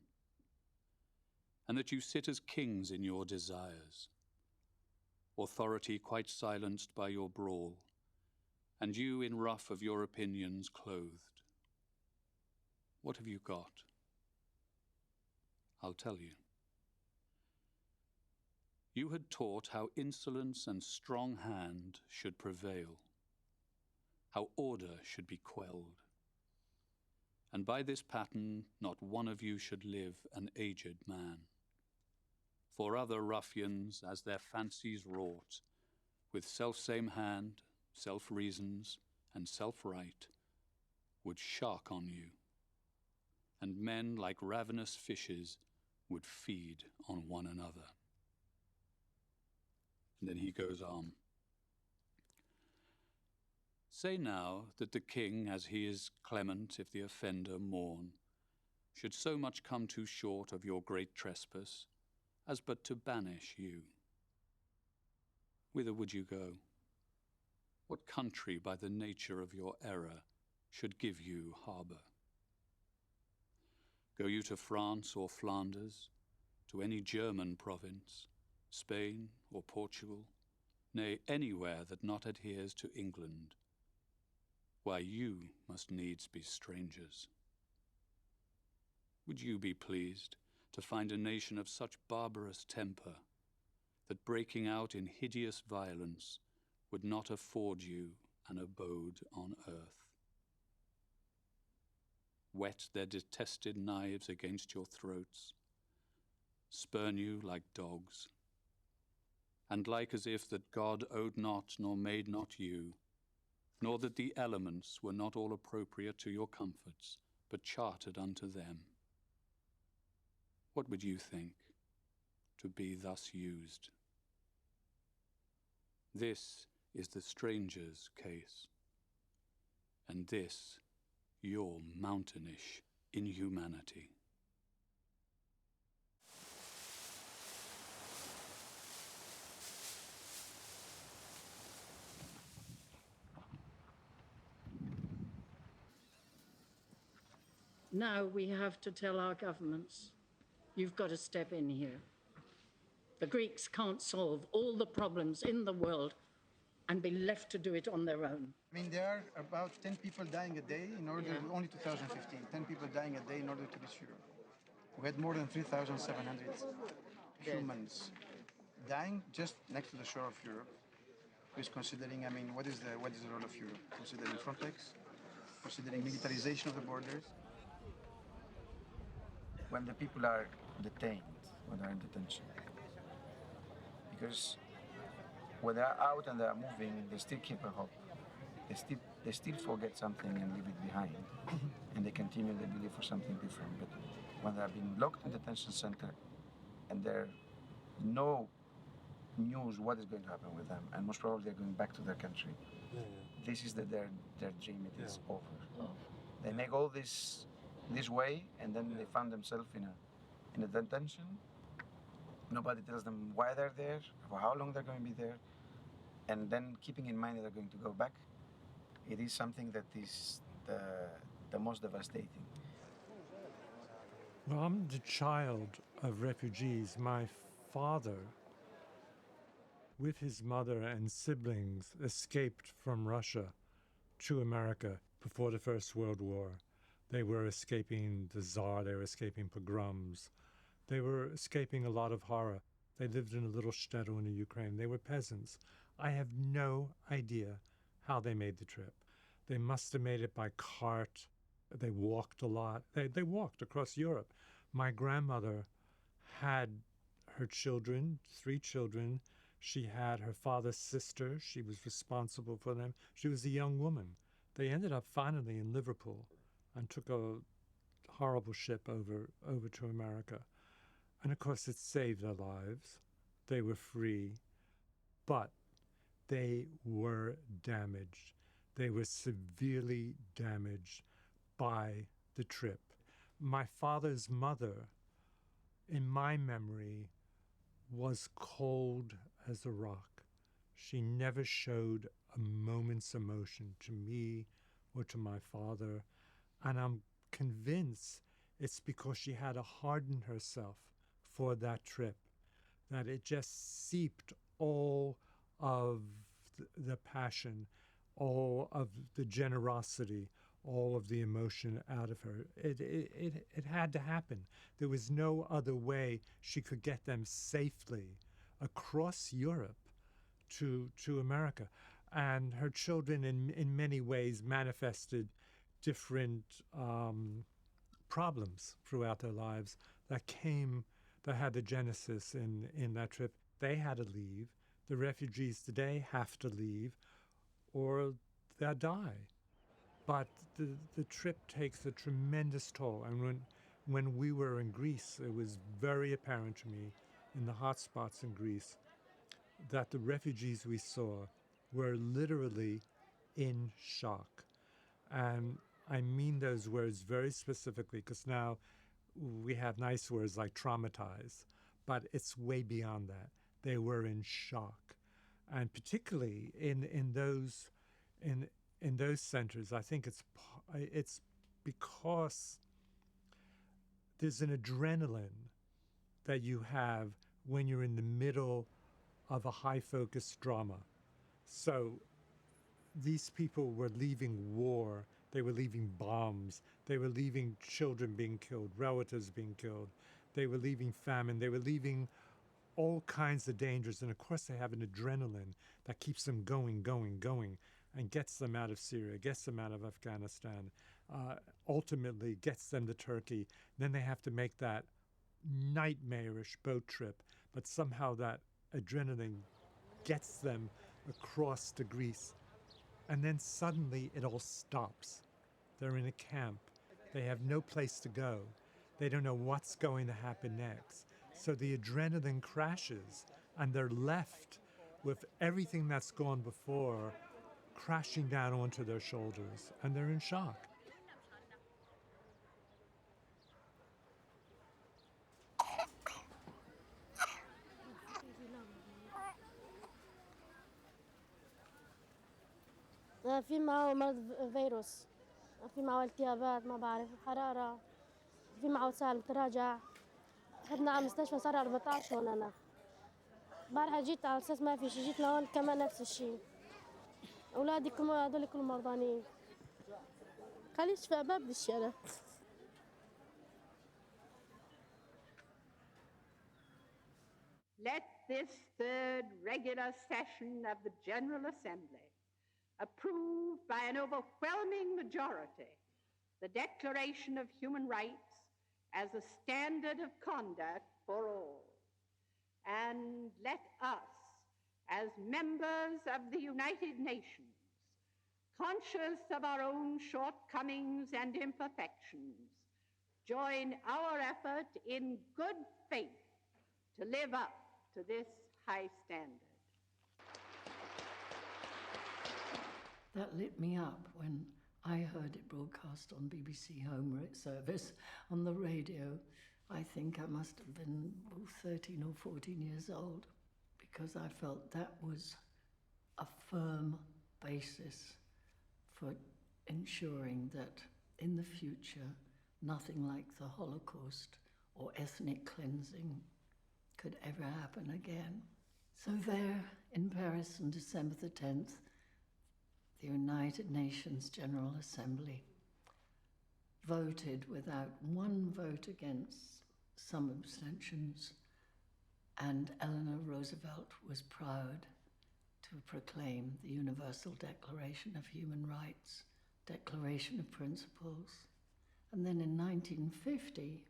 and that you sit as kings in your desires, authority quite silenced by your brawl, and you in ruff of your opinions clothed. What have you got? I'll tell you. You had taught how insolence and strong hand should prevail, how order should be quelled. And by this pattern, not one of you should live an aged man. For other ruffians, as their fancies wrought, with self-same hand, self-reasons, and self-right, would shark on you, and men like ravenous fishes would feed on one another. And then he goes on. Say now that the king, as he is clement if the offender mourn, should so much come too short of your great trespass, as but to banish you. Whither would you go? What country by the nature of your error should give you harbour? Go you to France or Flanders, to any German province, Spain or Portugal, nay, anywhere that not adheres to England, why you must needs be strangers. Would you be pleased to find a nation of such barbarous temper that breaking out in hideous violence would not afford you an abode on earth? Whet their detested knives against your throats, spurn you like dogs, and like as if that God owed not nor made not you, nor that the elements were not all appropriate to your comforts, but chartered unto them. What would you think, to be thus used? This is the stranger's case, and this your mountainish inhumanity. Now we have to tell our governments, you've got to step in here. The Greeks can't solve all the problems in the world and be left to do it on their own. I mean, there are about 10 people dying a day in order, only 2015, 10 people dying a day in order to reach Europe. We had more than 3,700 humans dying just next to the shore of Europe. Who's considering, I mean, what is the role of Europe? Considering Frontex, considering militarization of the borders. When the people are detained, when they're in detention, because when they are out and they are moving, they still keep a hope. They still forget something and leave it behind, and they continue their belief for something different. But when they are being locked in detention center, and there's no news what is going to happen with them, and most probably they're going back to their country. This is their dream. It is over. They make all this way, and then they find themselves in a detention. Nobody tells them why they're there, for how long they're going to be there, and then keeping in mind that they're going to go back. It is something that is the most devastating. Well, I'm the child of refugees. My father, with his mother and siblings, escaped from Russia to America before the First World War. They were escaping the Tsar, they were escaping pogroms, they were escaping a lot of horror. They lived in a little shtetl in the Ukraine. They were peasants. I have no idea how they made the trip. They must have made it by cart. They walked a lot. They walked across Europe. My grandmother had her children, 3 children. She had her father's sister. She was responsible for them. She was a young woman. They ended up finally in Liverpool and took a horrible ship over to America. And of course, it saved their lives. They were free, but they were damaged. They were severely damaged by the trip. My father's mother, in my memory, was cold as a rock. She never showed a moment's emotion to me or to my father, and I'm convinced it's because she had to harden herself for that trip, that it just seeped all of the passion, all of the generosity, all of the emotion out of her. It had to happen. There was no other way she could get them safely across Europe to America. And her children in many ways manifested different problems throughout their lives that had the genesis in that trip. They had to leave. The refugees today have to leave or they'll die. But the trip takes a tremendous toll. And when we were in Greece, it was very apparent to me in the hot spots in Greece that the refugees we saw were literally in shock. And I mean those words very specifically because now we have nice words like traumatized, but it's way beyond that. They were in shock. And particularly in those centers, I think it's because there's an adrenaline that you have when you're in the middle of a high-focused drama. So these people were leaving war, they were leaving bombs, they were leaving children being killed, relatives being killed, they were leaving famine, they were leaving all kinds of dangers. And of course they have an adrenaline that keeps them going, and gets them out of Syria, gets them out of Afghanistan, ultimately gets them to Turkey. Then they have to make that nightmarish boat trip, but somehow that adrenaline gets them across to Greece. And then suddenly it all stops. They're in a camp. They have no place to go. They don't know what's going to happen next. So the adrenaline crashes, and they're left with everything that's gone before crashing down onto their shoulders, and they're in shock. في معه مرض فيروس، في معه التهابات، ما بعرف، حرارة، في معه سالب تراجع. خدنا على المستشفى صار 14 هون. أنا امبارح جيت على أساس ما في شي، جيت لهون كمان نفس الشيء. أولادي كلهم هذول كلهم مرضانين خليه يشفى ما بديش أنا. Let this third regular session of the General Assembly approve by an overwhelming majority the Declaration of Human Rights as a standard of conduct for all. And let us, as members of the United Nations, conscious of our own shortcomings and imperfections, join our effort in good faith to live up to this high standard. That lit me up when I heard it broadcast on BBC Homework Service on the radio. I think I must have been 13 or 14 years old, because I felt that was a firm basis for ensuring that in the future nothing like the Holocaust or ethnic cleansing could ever happen again. So there in Paris on December the 10th, the United Nations General Assembly voted without one vote against, some abstentions, and Eleanor Roosevelt was proud to proclaim the Universal Declaration of Human Rights, Declaration of Principles. And then in 1950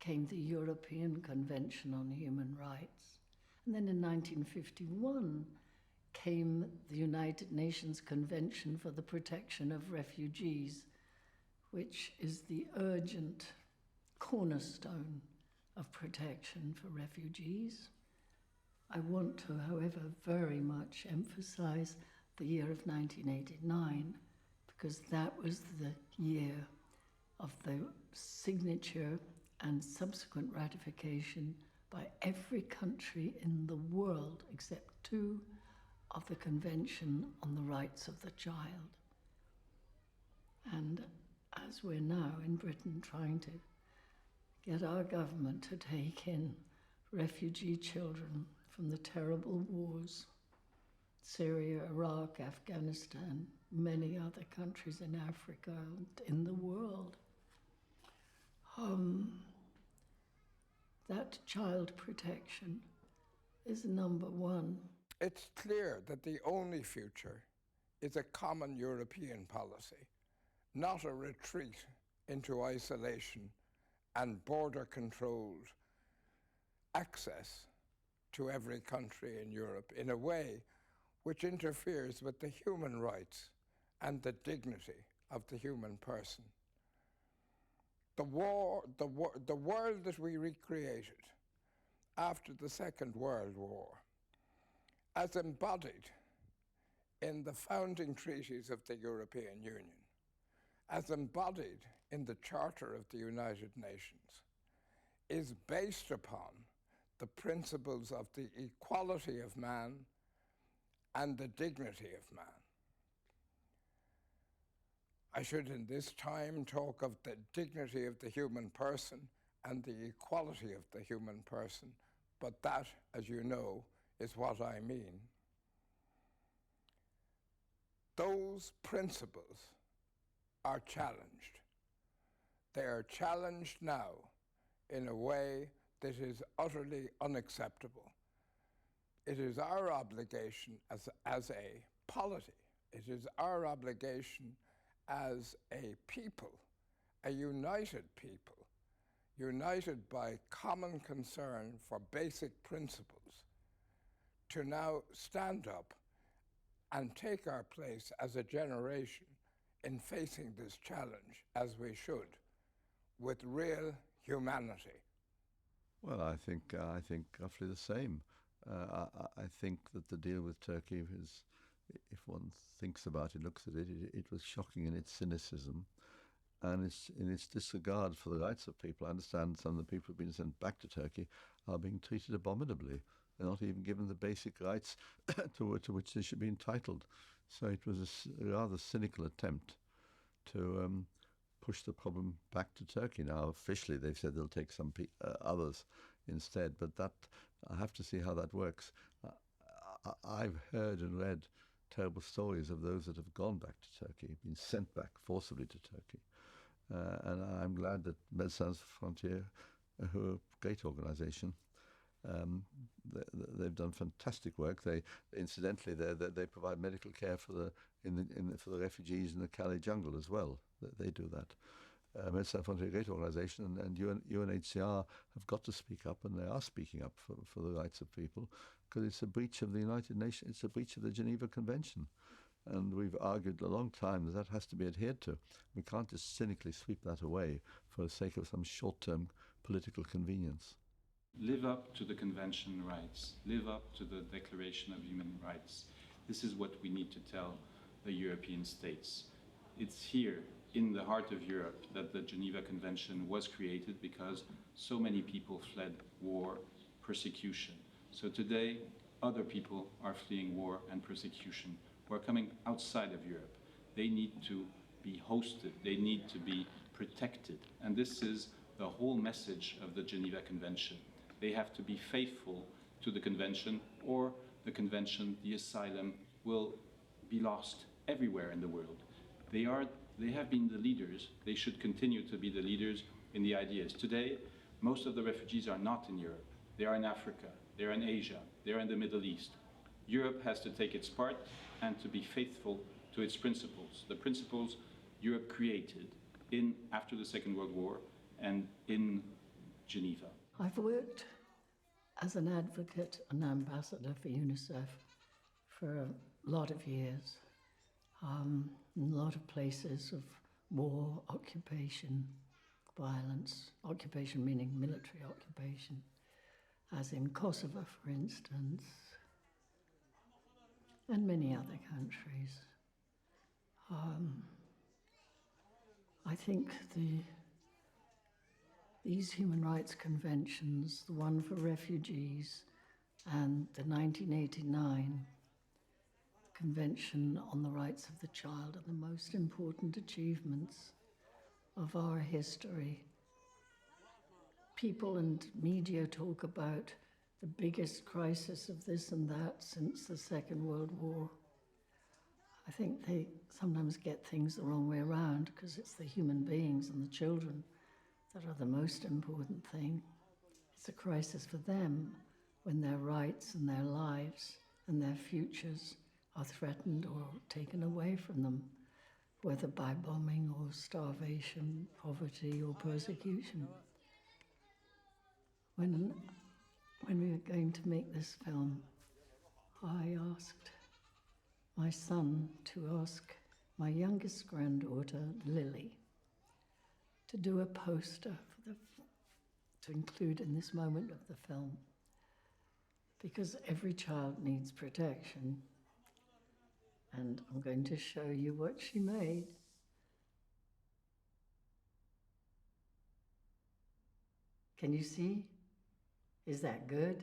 came the European Convention on Human Rights. And then in 1951 came the United Nations Convention for the Protection of Refugees, which is the urgent cornerstone of protection for refugees. I want to, however, very much emphasize the year of 1989, because that was the year of the signature and subsequent ratification by every country in the world except 2 of the Convention on the Rights of the Child. And as we're now in Britain trying to get our government to take in refugee children from the terrible wars, Syria, Iraq, Afghanistan, many other countries in Africa and in the world, that child protection is number one. It's clear that the only future is a common European policy, not a retreat into isolation and border-controlled access to every country in Europe in a way which interferes with the human rights and the dignity of the human person. The world that we recreated after the Second World War, as embodied in the founding treaties of the European Union, as embodied in the Charter of the United Nations, is based upon the principles of the equality of man and the dignity of man. I should in this time talk of the dignity of the human person and the equality of the human person, but that, as you know, is what I mean. Those principles are challenged. They are challenged now in a way that is utterly unacceptable. It is our obligation as a polity, it is our obligation as a people, a united people, united by common concern for basic principles, to now stand up and take our place as a generation in facing this challenge, as we should, with real humanity. Well, I think roughly the same. I think that the deal with Turkey is, if one thinks about it, looks at it, it was shocking in its cynicism and in its disregard for the rights of people. I understand some of the people who've been sent back to Turkey are being treated abominably. They're not even given the basic rights to which they should be entitled. So it was a rather cynical attempt to push the problem back to Turkey. Now, officially, they've said they'll take some others instead, but that I have to see how that works. I've heard and read terrible stories of those that have gone back to Turkey, been sent back forcibly to Turkey. And I'm glad that Médecins Sans Frontières, who are a great organisation, they've done fantastic work. Incidentally, they provide medical care for the refugees in the Calais jungle as well. They do that. Médecins Sans Frontières, a great organisation, and UNHCR have got to speak up, and they are speaking up for the rights of people, because it's a breach of the United Nations, it's a breach of the Geneva Convention. And we've argued a long time that has to be adhered to. We can't just cynically sweep that away for the sake of some short-term political convenience. Live up to the Convention rights. Live up to the Declaration of Human Rights. This is what we need to tell the European states. It's here, in the heart of Europe, that the Geneva Convention was created, because so many people fled war, persecution. So today, other people are fleeing war and persecution, who are coming outside of Europe. They need to be hosted, they need to be protected. And this is the whole message of the Geneva Convention. They have to be faithful to the Convention, or the Convention, the asylum, will be lost everywhere in the world. They have been the leaders. They should continue to be the leaders in the ideas. Today, most of the refugees are not in Europe. They are in Africa, they're in Asia, they're in the Middle East. Europe has to take its part and to be faithful to its principles, the principles Europe created after the Second World War and in Geneva. I've worked as an advocate and ambassador for UNICEF for a lot of years, in a lot of places of war, occupation, violence, occupation meaning military occupation, as in Kosovo, for instance, and many other countries. I think these human rights conventions, the one for refugees and the 1989 Convention on the Rights of the Child, are the most important achievements of our history. People and media talk about the biggest crisis of this and that since the Second World War. I think they sometimes get things the wrong way around, because it's the human beings and the children that are the most important thing. It's a crisis for them when their rights and their lives and their futures are threatened or taken away from them, whether by bombing or starvation, poverty or persecution. When we were going to make this film, I asked my son to ask my youngest granddaughter, Lily, to do a poster to include in this moment of the film, because every child needs protection. And I'm going to show you what she made. Can you see? Is that good?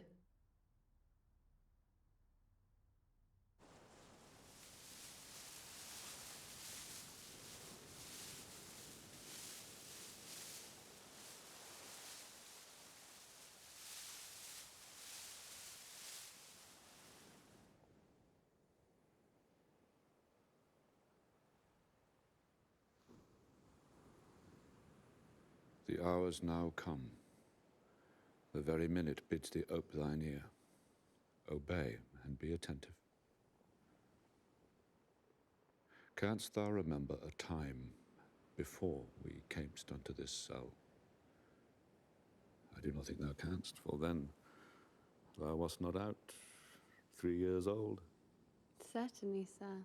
The hour's now come. The very minute bids thee ope thine ear. Obey and be attentive. Canst thou remember a time before we camest unto this cell? I do not think thou canst, for then thou wast not out 3 years old. Certainly, sir.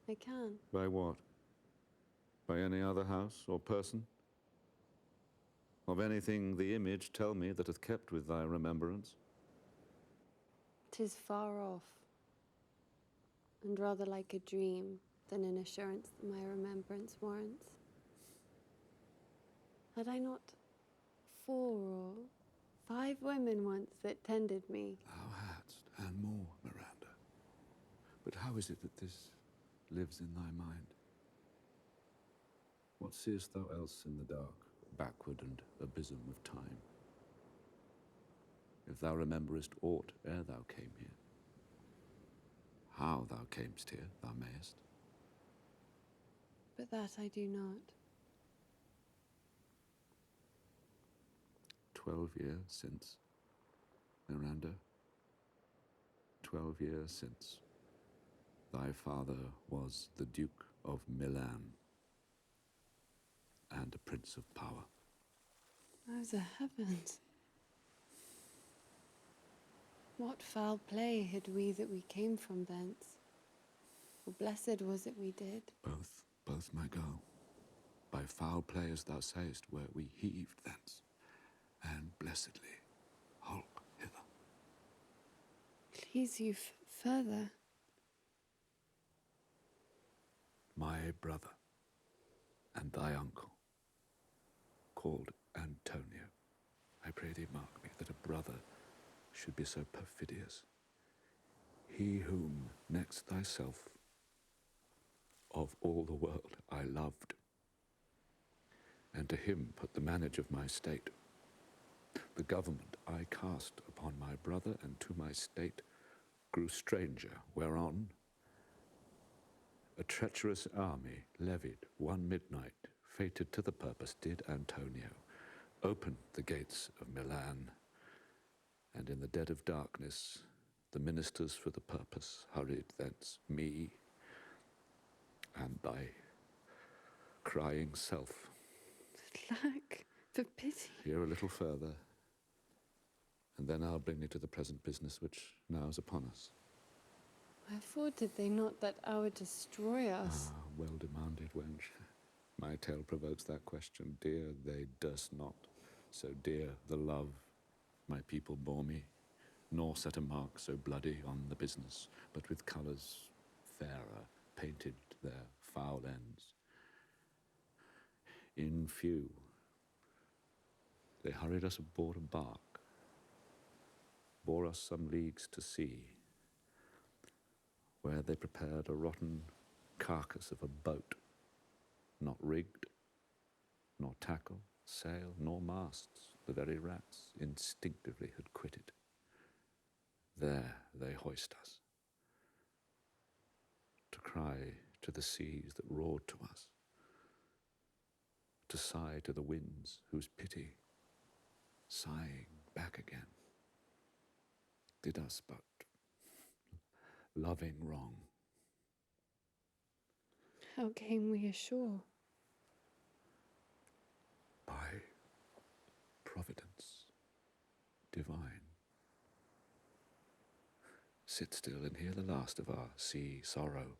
I can. By what? By any other house or person? Of anything the image tell me that hath kept with thy remembrance? 'Tis far off, and rather like a dream than an assurance that my remembrance warrants. Had I not 4 or 5 women once that tended me? Thou hadst, and more, Miranda. But how is it that this lives in thy mind? What seest thou else in the dark, backward and abysm of time? If thou rememberest aught ere thou came here, how thou camest here, thou mayest. But that I do not. 12 years since, Miranda. 12 years since thy father was the Duke of Milan and a prince of power. Oh, the heavens. What foul play had we that we came from thence? For blessed was it we did. Both, my girl. By foul play, as thou sayest, were we heaved thence, and blessedly hulk hither. Please you further. My brother and thy uncle, called Antonio, I pray thee mark me, that a brother should be so perfidious. He whom, next thyself, of all the world I loved, and to him put the manage of my state. The government I cast upon my brother and to my state grew stranger, whereon a treacherous army levied one midnight, fated to the purpose, did Antonio open the gates of Milan, and in the dead of darkness the ministers for the purpose hurried thence, me and thy crying self. Alack, for pity. Here a little further, and then I'll bring thee to the present business which now is upon us. Wherefore did they not that hour destroy us? Ah, well demanded, wench. My tale provokes that question. Dear, they durst not. So dear the love my people bore me, nor set a mark so bloody on the business, but with colours fairer painted their foul ends. In few, they hurried us aboard a bark, bore us some leagues to sea, where they prepared a rotten carcass of a boat, not rigged, nor tackle, sail, nor masts, the very rats instinctively had quitted. There they hoist us, to cry to the seas that roared to us, to sigh to the winds whose pity, sighing back again, did us but loving wrong. How came we ashore? By providence divine. Sit still and hear the last of our sea sorrow.